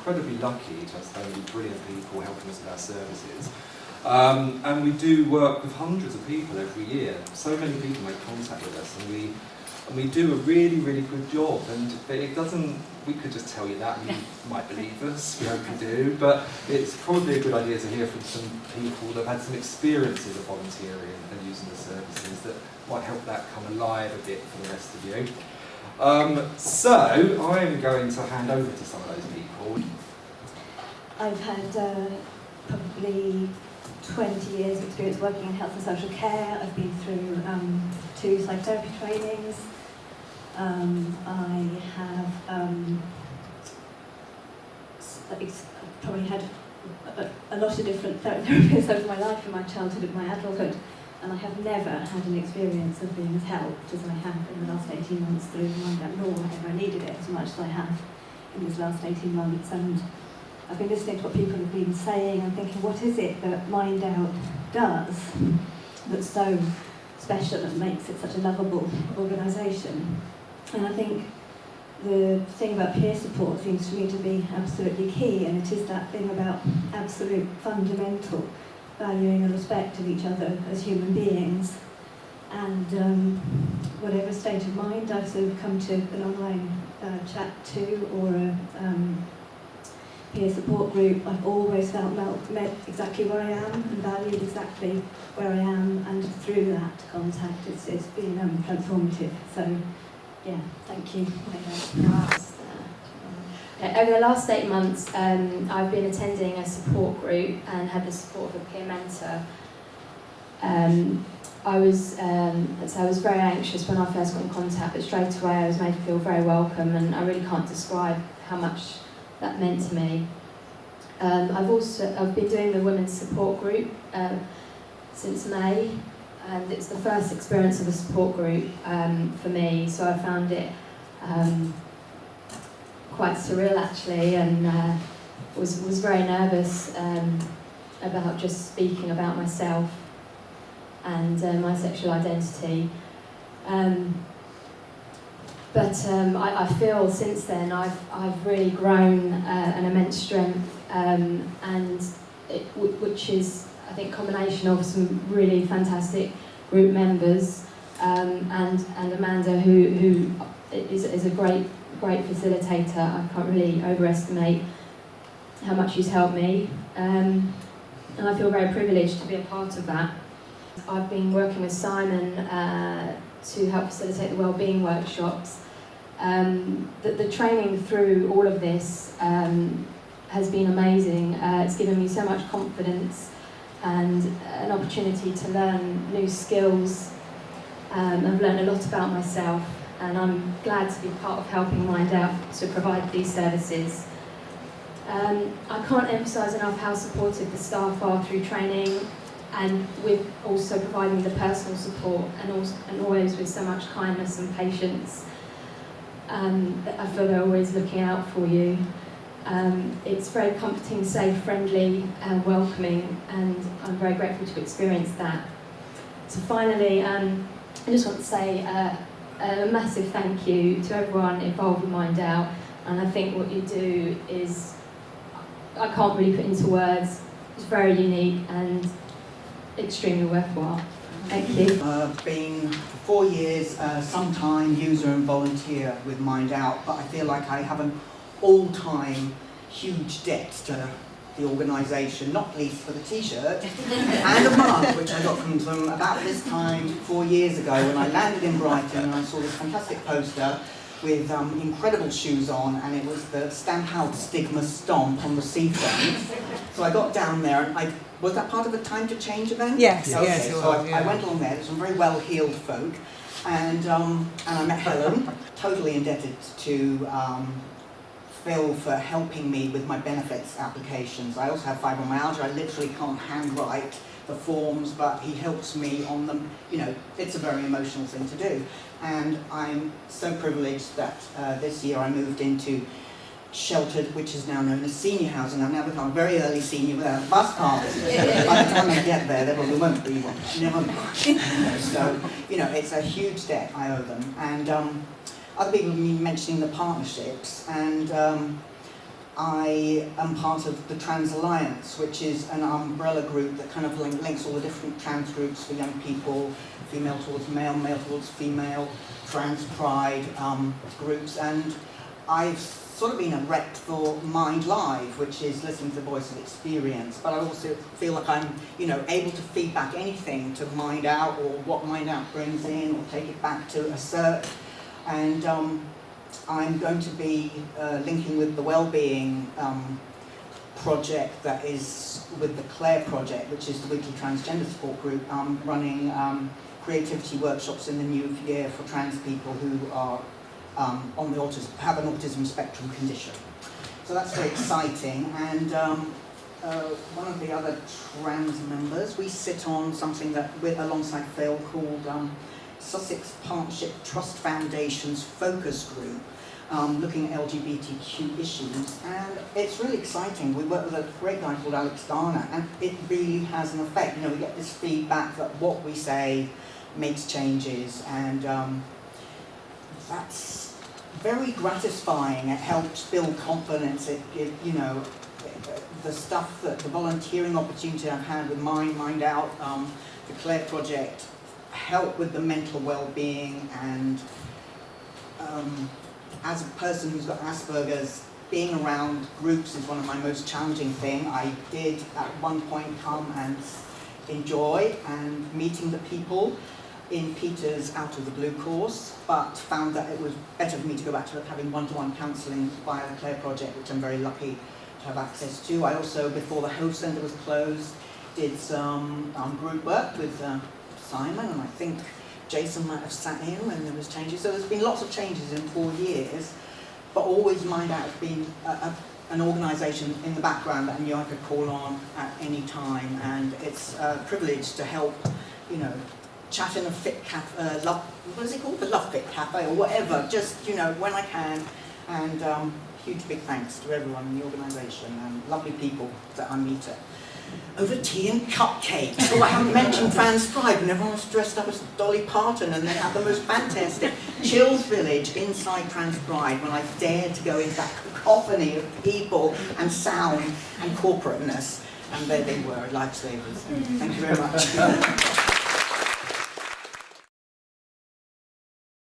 incredibly lucky to have so many brilliant people helping us with our services. And we do work with hundreds of people every year. So many people make contact with us, and we do a really, really good job. And it doesn't, we could just tell you that and you might believe us, we hope you do, but it's probably a good idea to hear from some people that have had some experiences of volunteering and using the services that might help that come alive a bit for the rest of you. So I'm going to hand over to some of those people. I've had probably 20 years of experience working in health and social care. I've been through 2 psychotherapy trainings. I have probably had a lot of different therapists over my life, in my childhood and my adulthood, and I have never had an experience of being as helped as I have in the last 18 months through MindOut, nor have I ever needed it as much as I have in these last 18 months. And I've been listening to what people have been saying and thinking, what is it that MindOut does that's so special and makes it such a lovable organisation? And I think the thing about peer support seems to me to be absolutely key, and it is that thing about absolute fundamental valuing and respect of each other as human beings. And whatever state of mind I've sort of come to an online chat to, or a peer support group, I've always felt met exactly where I am and valued exactly where I am, and through that contact it's been transformative. So yeah, thank you. Over the last 8 months, I've been attending a support group and had the support of a peer mentor. I was very anxious when I first got in contact, but straight away I was made to feel very welcome, and I really can't describe how much that meant to me. I've been doing the women's support group since May, and it's the first experience of a support group for me, so I found it quite surreal actually, and was very nervous about just speaking about myself and my sexual identity. But I feel since then I've really grown an immense strength, which is, I think, a combination of some really fantastic group members and Amanda, who is a great facilitator. I can't really overestimate how much she's helped me, and I feel very privileged to be a part of that. I've been working with Simon to help facilitate the wellbeing workshops. The training through all of this has been amazing. It's given me so much confidence and an opportunity to learn new skills. I've learned a lot about myself, and I'm glad to be part of helping MindOut to provide these services. I can't emphasise enough how supportive the staff are through training, and with also providing the personal support, and always with so much kindness and patience. I feel they're always looking out for you. It's very comforting, safe, friendly, and welcoming, and I'm very grateful to experience that. So finally, I just want to say a massive thank you to everyone involved with MindOut, and I think what you do is, I can't really put into words, it's very unique and extremely worthwhile. Thank you. I've been for 4 years sometime user and volunteer with MindOut, but I feel like I have an all-time huge debt to the organisation, not least for the t-shirt and a mug which I got from them about this time 4 years ago when I landed in Brighton, and I saw this fantastic poster with incredible shoes on, and it was the Stamp Out Stigma Stomp on the seafront. So I got down there, and was that part of a Time to Change event? Yes, okay, yes, so I went along there. There's some very well-heeled folk, and I met Helen, totally indebted to Phil for helping me with my benefits applications. I also have fibromyalgia. I literally can't handwrite the forms, but he helps me on them. You know, it's a very emotional thing to do. And I'm so privileged that this year I moved into sheltered, which is now known as senior housing. I've now become a very early senior without a bus pass. By the time I get there probably won't be one. Never mind. So, you know, it's a huge debt I owe them. And other people have been mentioning the partnerships, and I am part of the Trans Alliance, which is an umbrella group that kind of links all the different trans groups for young people, female towards male, male towards female, trans pride groups. And I've sort of been a rep for Mind Live, which is listening to the voice of experience. But I also feel like I'm, able to feed back anything to MindOut, or what MindOut brings in, or take it back to Assert. And I'm going to be linking with the Wellbeing project that is with the Claire project, which is the weekly transgender support group, running creativity workshops in the new year for trans people who are on the have an autism spectrum condition. So that's very exciting. And one of the other trans members, we sit on something that alongside Phil called Sussex Partnership Trust Foundation's focus group, looking at LGBTQ issues, and it's really exciting. We work with a great guy called Alex Garner, and it really has an effect. We get this feedback that what we say makes changes, and that's very gratifying. It helps build confidence. It the stuff that the volunteering opportunity I've had with MindOut, the Claire project, help with the mental well-being, and as a person who's got Asperger's, being around groups is one of my most challenging things. I did at one point come and enjoy and meeting the people in Peter's Out of the Blue course, but found that it was better for me to go back to having one-to-one counselling via the Claire project, which I'm very lucky to have access to. I also, before the Host Centre was closed, did some group work with Simon, and I think Jason might have sat in when there was changes. So there's been lots of changes in 4 years, but always MindOut has been an organisation in the background that I knew I could call on at any time, and it's a privilege to help, chat in a fit cafe, what is it called? The Love Fit Cafe or whatever, just, when I can. And huge big thanks to everyone in the organisation and lovely people that I meet at over tea and cupcakes. Oh, I haven't mentioned Trans Pride, and everyone was dressed up as Dolly Parton, and they had the most fantastic Chills Village inside Trans Pride when I dared to go into that cacophony of people and sound and corporateness. And there they were, lifesavers. Thank you very much.